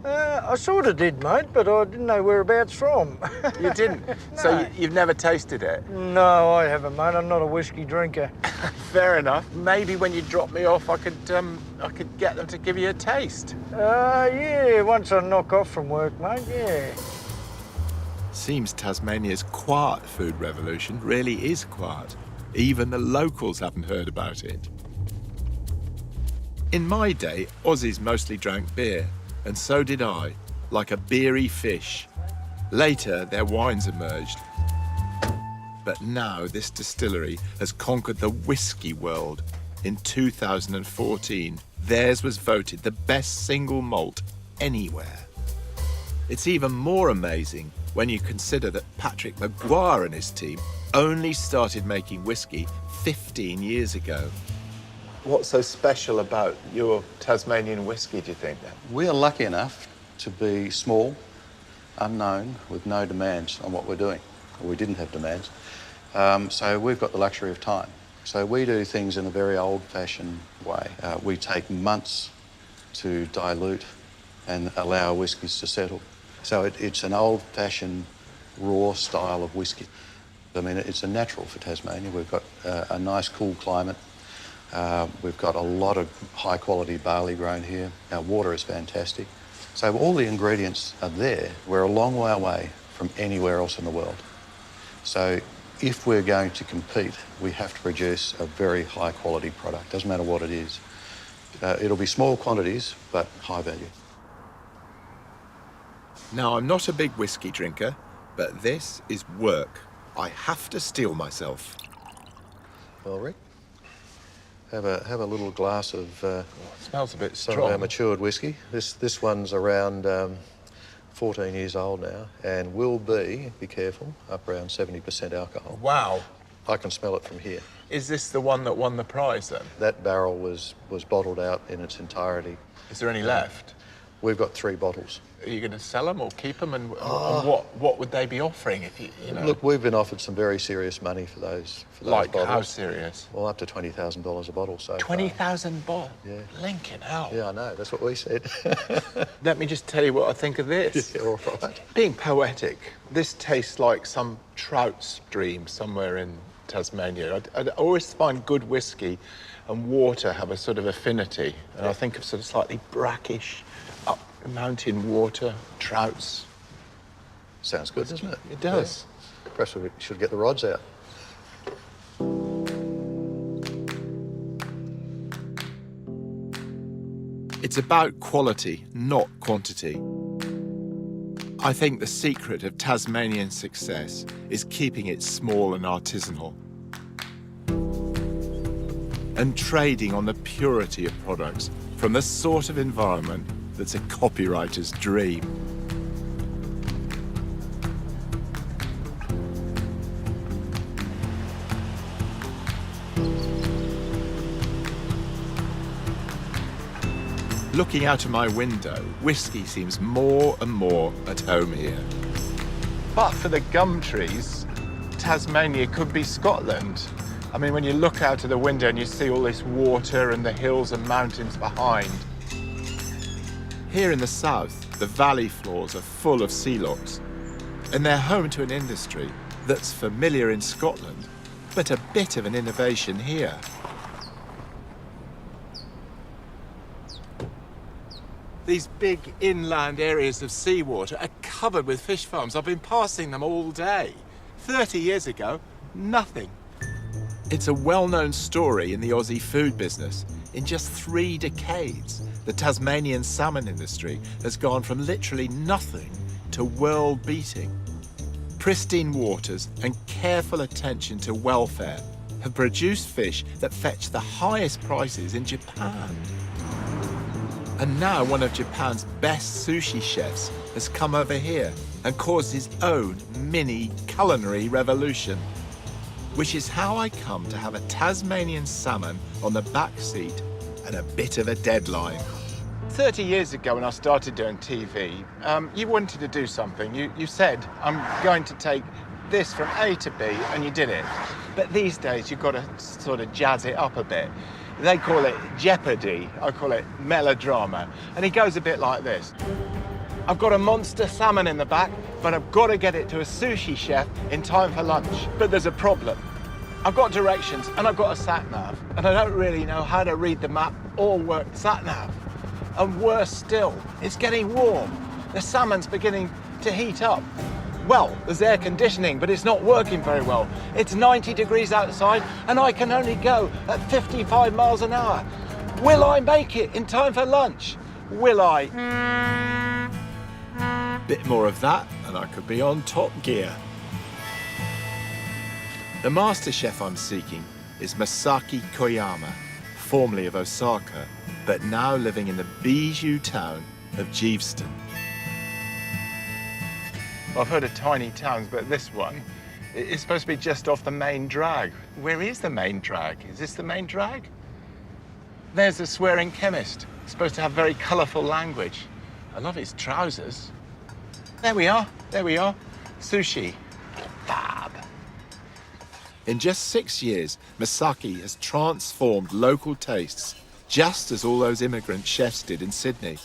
I sort of did, mate, but I didn't know whereabouts from. You didn't? No. So you've never tasted it? No, I haven't, mate. I'm not a whiskey drinker. Fair enough. Maybe when you drop me off, I could get them to give you a taste. Yeah, once I knock off from work, mate, yeah. Seems Tasmania's quiet food revolution really is quiet. Even the locals haven't heard about it. In my day, Aussies mostly drank beer, and so did I, like a beery fish. Later, their wines emerged. But now this distillery has conquered the whiskey world. In 2014, theirs was voted the best single malt anywhere. It's even more amazing when you consider that Patrick Maguire and his team only started making whiskey 15 years ago. What's so special about your Tasmanian whiskey, do you think, then? We are lucky enough to be small, unknown, with no demands on what we're doing. Or we didn't have demands. So we've got the luxury of time. So we do things in a very old-fashioned way. We take months to dilute and allow whiskies to settle. So it's an old-fashioned, raw style of whiskey. I mean, it's a natural for Tasmania. We've got a nice, cool climate. We've got a lot of high-quality barley grown here. Our water is fantastic. So all the ingredients are there. We're a long way away from anywhere else in the world. So if we're going to compete, we have to produce a very high-quality product. Doesn't matter what it is. It'll be small quantities, but high value. Now, I'm not a big whiskey drinker, but this is work. I have to steel myself. Well, Rick, have a little glass of it smells a bit some of strong. our matured whiskey. This one's around 14 years old now, and will be careful, up around 70% alcohol. Wow. I can smell it from here. Is this the one that won the prize, then? That barrel was bottled out in its entirety. Is there any left? We've got 3 bottles. Are you going to sell them or keep them? And what would they be offering if you know? Look, we've been offered some very serious money for those Like bottles. how serious? Well, up to $20,000 a bottle so far. 20,000 bob? Yeah. Lincoln hell. Yeah, I know. That's what we said. Let me just tell you what I think of this. Yeah, all right. Being poetic, this tastes like some trout stream somewhere in Tasmania. I always find good whiskey and water have a sort of affinity, and I think of sort of slightly brackish, up mountain water, trouts. Sounds good, doesn't it? It does. Yeah. Perhaps we should get the rods out. It's about quality, not quantity. I think the secret of Tasmanian success is keeping it small and artisanal, and trading on the purity of products from the sort of environment that's a copywriter's dream. Looking out of my window, whiskey seems more and more at home here. But for the gum trees, Tasmania could be Scotland. I mean, when you look out of the window and you see all this water and the hills and mountains behind. Here in the south, the valley floors are full of sea lochs, and they're home to an industry that's familiar in Scotland, but a bit of an innovation here. These big inland areas of seawater are covered with fish farms. I've been passing them all day. 30 years ago, nothing. It's a well-known story in the Aussie food business. In just 3 decades, the Tasmanian salmon industry has gone from literally nothing to world-beating. Pristine waters and careful attention to welfare have produced fish that fetch the highest prices in Japan. And now one of Japan's best sushi chefs has come over here and caused his own mini culinary revolution, which is how I come to have a Tasmanian salmon on the back seat and a bit of a deadline. 30 years ago when I started doing TV, you wanted to do something. You said, I'm going to take this from A to B, and you did it. But these days, you've got to sort of jazz it up a bit. They call it jeopardy. I call it melodrama. And it goes a bit like this. I've got a monster salmon in the back, but I've got to get it to a sushi chef in time for lunch. But there's a problem. I've got directions, and I've got a sat-nav, and I don't really know how to read the map or work sat-nav. And worse still, it's getting warm. The salmon's beginning to heat up. Well, there's air conditioning, but it's not working very well. It's 90 degrees outside, and I can only go at 55 miles an hour. Will I make it in time for lunch? Will I? Bit more of that, and I could be on top gear. The master chef I'm seeking is Masaki Koyama, formerly of Osaka, but now living in the bijou town of Geeveston. I've heard of tiny towns, but this one is supposed to be just off the main drag. Where is the main drag? Is this the main drag? There's the swearing chemist. He's supposed to have very colourful language. I love his trousers. There we are. There we are. Sushi. Fab. In just 6 years, Masaki has transformed local tastes, just as all those immigrant chefs did in Sydney.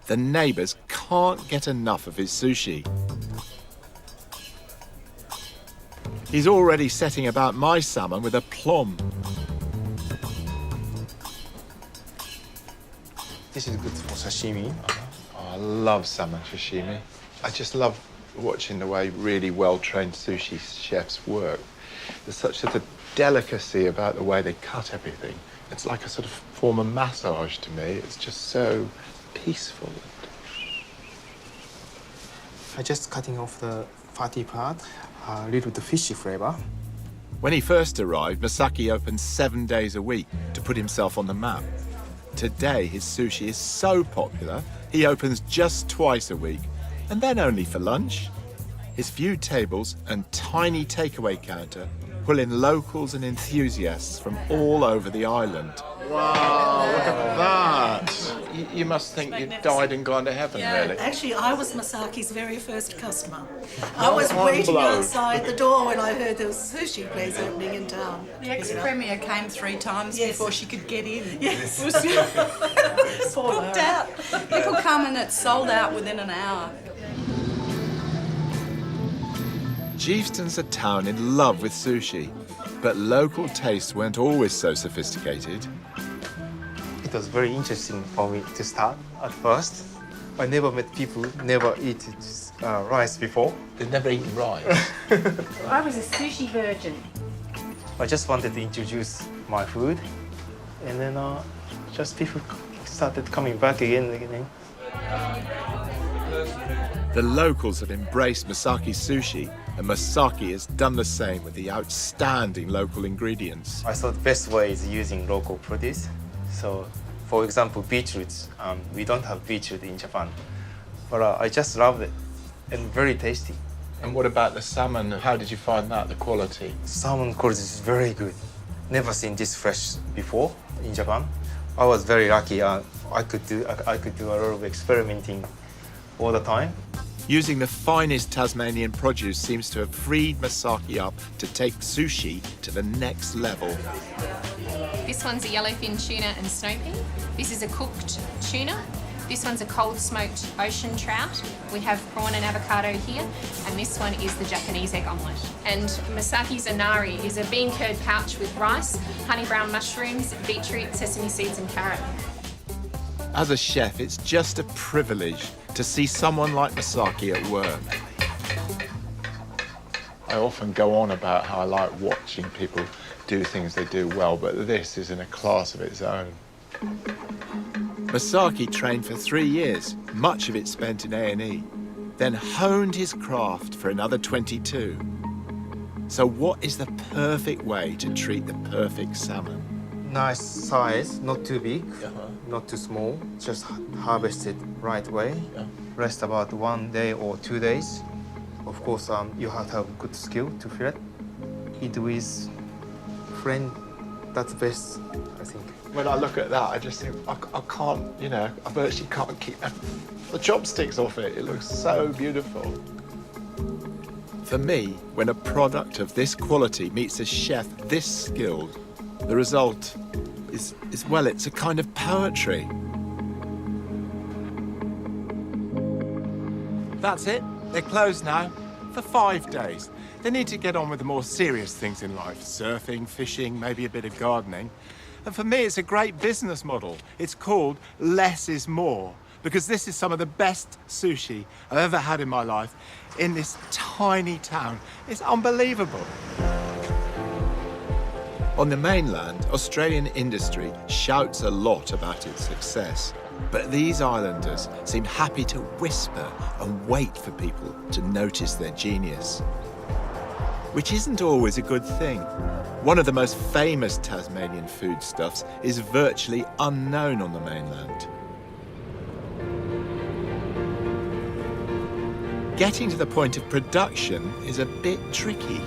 The neighbours can't get enough of his sushi. He's already setting about my salmon with aplomb. This is good for sashimi. Oh, I love salmon sashimi. I just love watching the way really well-trained sushi chefs work. There's such a delicacy about the way they cut everything. It's like a sort of form of massage to me. It's just so peaceful. I just cutting off the fatty part, a little the fishy flavor. When he first arrived, Masaki opened 7 days a week to put himself on the map. Today, his sushi is so popular, he opens just twice a week, and then only for lunch. His few tables and tiny takeaway counter pull in locals and enthusiasts from all over the island. Wow, look at that. You must think you've died and gone to heaven, really. Actually, I was Masaki's very first customer. I was waiting outside the door when I heard there was a sushi place opening in town. The ex-premier came 3 times before she could get in. Yes. It was booked out. People come and it's sold out within an hour. Geeveston's a town in love with sushi, but local tastes weren't always so sophisticated. It was very interesting for me to start at first. I never met people who never eat rice before. They've never eaten rice? I was a sushi virgin. I just wanted to introduce my food, and then just people started coming back again and again. The locals have embraced Masaki's sushi, and Masaki has done the same with the outstanding local ingredients. I thought the best way is using local produce. So, for example, beetroots. We don't have beetroot in Japan, but I just love it, and very tasty. And what about the salmon? How did you find that, the quality? Salmon quality is very good. Never seen this fresh before in Japan. I was very lucky. I could do a lot of experimenting all the time. Using the finest Tasmanian produce seems to have freed Masaki up to take sushi to the next level. This one's a yellowfin tuna and snow pea. This is a cooked tuna. This one's a cold smoked ocean trout. We have prawn and avocado here, and this one is the Japanese egg omelette. And Masaki's inari is a bean curd pouch with rice, honey brown mushrooms, beetroot, sesame seeds and carrot. As a chef, it's just a privilege to see someone like Masaki at work. I often go on about how I like watching people do things they do well, but this is in a class of its own. Masaki trained for 3 years, much of it spent in A&E, then honed his craft for another 22. So what is the perfect way to treat the perfect salmon? Nice size, not too big. not too small, just harvest it right away. Rest about 1 day or 2 days. Of course, you have to have good skill to fillet. Eat with friend, that's best, I think. When I look at that, I just think, I can't, you know, I virtually can't keep the chopsticks off it. It looks so beautiful. For me, when a product of this quality meets a chef this skilled, the result is well, it's a kind of poetry. That's it. They're closed now for 5 days. They need to get on with the more serious things in life. Surfing, fishing, maybe a bit of gardening. And for me, it's a great business model. It's called less is more, because this is some of the best sushi I've ever had in my life in this tiny town. It's unbelievable. On the mainland, Australian industry shouts a lot about its success, but these islanders seem happy to whisper and wait for people to notice their genius. Which isn't always a good thing. One of the most famous Tasmanian foodstuffs is virtually unknown on the mainland. Getting to the point of production is a bit tricky.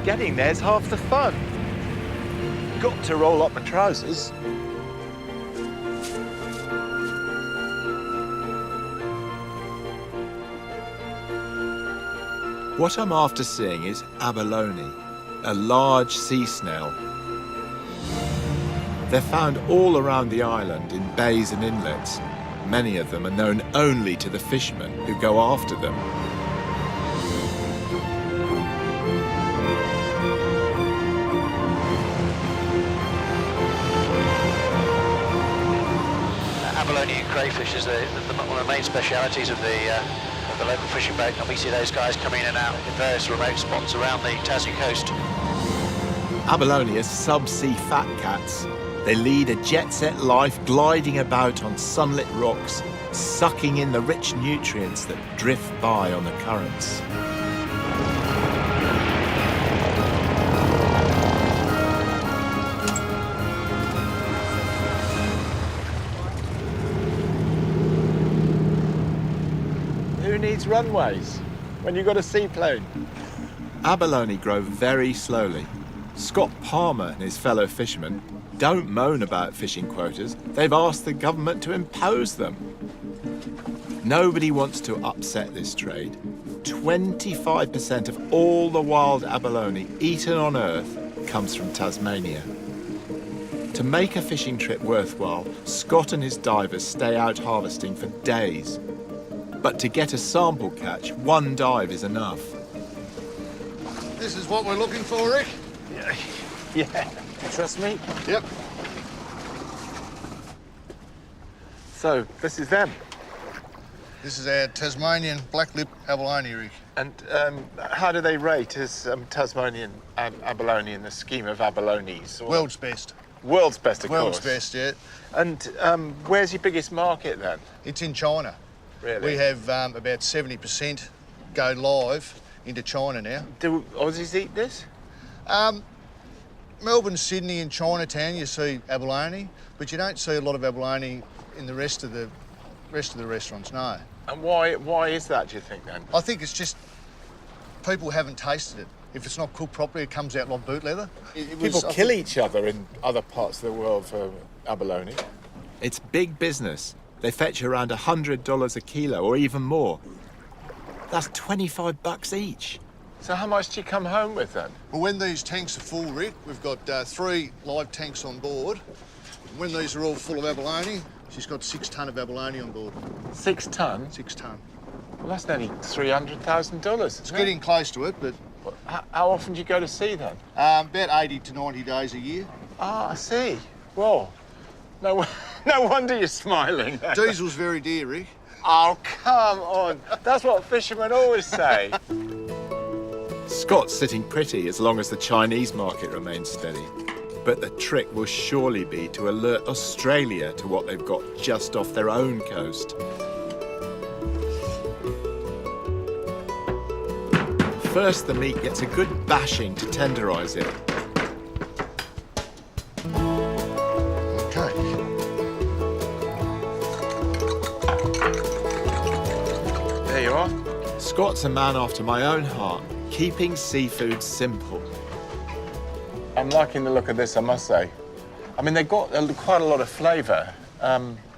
Getting there's half the fun. Got to roll up my trousers. What I'm after seeing is abalone, a large sea snail. They're found all around the island in bays and inlets. Many of them are known only to the fishermen who go after them. Abalone crayfish is one of the main specialities of the local fishing boat, and we see those guys coming in and out in various remote spots around the Tassie coast. Abalone are subsea fat cats. They lead a jet-set life gliding about on sunlit rocks, sucking in the rich nutrients that drift by on the currents. Who needs runways when you've got a seaplane? Abalone grow very slowly. Scott Palmer and his fellow fishermen don't moan about fishing quotas. They've asked the government to impose them. Nobody wants to upset this trade. 25% of all the wild abalone eaten on Earth comes from Tasmania. To make a fishing trip worthwhile, Scott and his divers stay out harvesting for days. But to get a sample catch, one dive is enough. This is what we're looking for, Rick? Yeah. You trust me? Yep. So, this is them. This is our Tasmanian black-lip abalone, Rick. And how do they rate as Tasmanian abalone in the scheme of abalones? Or... World's best. World's best, of course. World's best, yeah. And where's your biggest market, then? It's in China. Really? We have about 70% go live into China now. Do Aussies eat this? Melbourne, Sydney and Chinatown you see abalone, but you don't see a lot of abalone in the rest of the restaurants, no. And why is that, do you think, then? I think it's just people haven't tasted it. If it's not cooked properly, it comes out like boot leather. People kill each other in other parts of the world for abalone. It's big business. They fetch around $100 a kilo or even more. That's $25 each. So how much do you come home with, then? Well, when these tanks are full, Rick, we've got 3 live tanks on board. When these are all full of abalone, she's got 6 tonne of abalone on board. 6 tonne? 6 tonne. Well, that's nearly $300,000. It's getting close to it, but... How often do you go to sea, then? About 80 to 90 days a year. Ah, I see. Well, no wonder you're smiling. Diesel's very dear, Rick. Oh, come on. That's what fishermen always say. Scott's sitting pretty as long as the Chinese market remains steady. But the trick will surely be to alert Australia to what they've got just off their own coast. First, the meat gets a good bashing to tenderise it. Scott's a man after my own heart, keeping seafood simple. I'm liking the look of this, I must say. I mean, they've got quite a lot of flavour,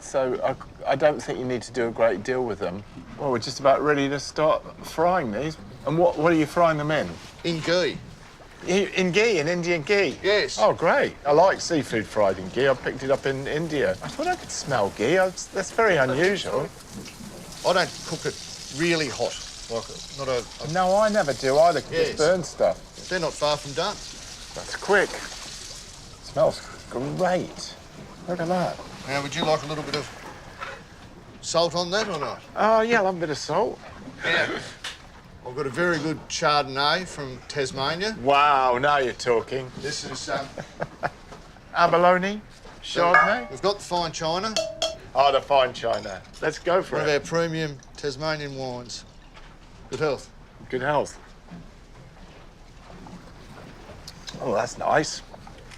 so I don't think you need to do a great deal with them. Well, we're just about ready to start frying these. And what are you frying them in? In ghee. In ghee, in Indian ghee? Yes. Oh, great. I like seafood fried in ghee. I picked it up in India. I thought I could smell ghee. That's very unusual. I don't cook it really hot. No, I never do either, because Yes. it burns stuff. They're not far from done. That's quick. Smells great. Look at that. Now, would you like a little bit of salt on that or not? Oh, yeah, I love a bit of salt. Yeah. I've got a very good Chardonnay from Tasmania. Wow, now you're talking. This is Abalone, Chardonnay. We've got the fine China. Oh, the fine China. Let's go for One it. of our premium Tasmanian wines. Good health. Good health. Oh, that's nice.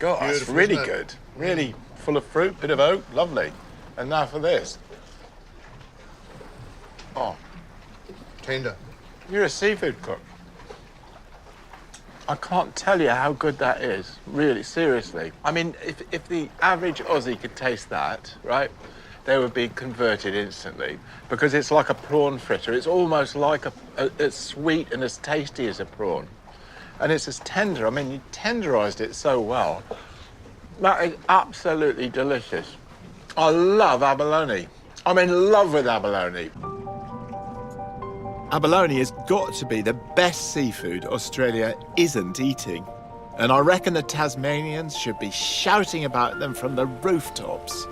God, that's Beautiful, really isn't it? good. Really full of fruit, bit of oak, lovely. And now for this. Oh, Tender. you're a seafood cook. I can't tell you how good that is, really, seriously. I mean, if the average Aussie could taste that, right, they would be converted instantly, because it's like a prawn fritter. It's almost like as sweet and as tasty as a prawn. And it's as tender. I mean, you tenderised it so well. That is absolutely delicious. I love abalone. I'm in love with abalone. Abalone has got to be the best seafood Australia isn't eating. And I reckon the Tasmanians should be shouting about them from the rooftops.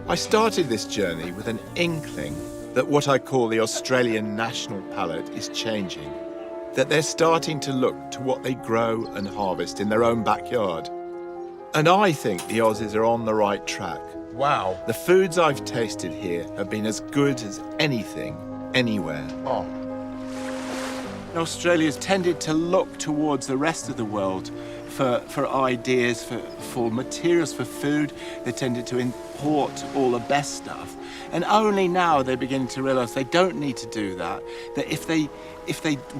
I started this journey with an inkling that what I call the Australian national palate is changing, that they're starting to look to what they grow and harvest in their own backyard. And I think the Aussies are on the right track. Wow. The foods I've tasted here have been as good as anything, anywhere. Oh. Australia's tended to look towards the rest of the world for ideas, for materials for food. They tended to import all the best stuff. And only now they're beginning to realise they don't need to do that, that if they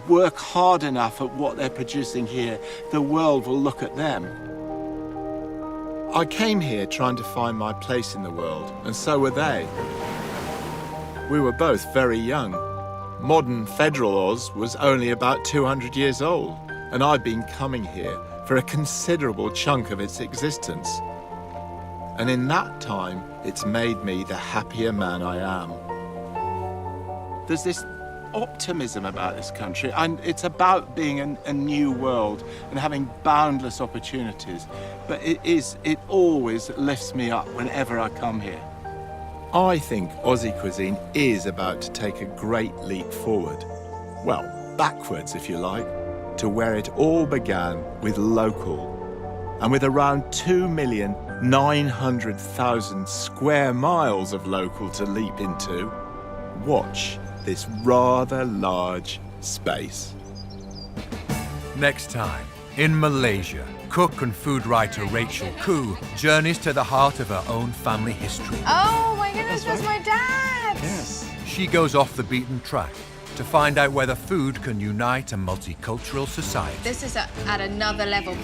work hard enough at what they're producing here, the world will look at them. I came here trying to find my place in the world, and so were they. We were both very young. Modern federal Oz was only about 200 years old, and I'd been coming here for a considerable chunk of its existence. And in that time, it's made me the happier man I am. There's this optimism about this country, and it's about being a new world and having boundless opportunities. But it always lifts me up whenever I come here. I think Aussie cuisine is about to take a great leap forward. Well, backwards, if you like, to where it all began with local. And with around 2,900,000 square miles of local to leap into, watch this rather large space. Next time, in Malaysia, cook and food writer Rachel Koo journeys to the heart of her own family history. Oh my goodness, that's my dad! Yes. She goes off the beaten track to find out whether food can unite a multicultural society. This is at another level.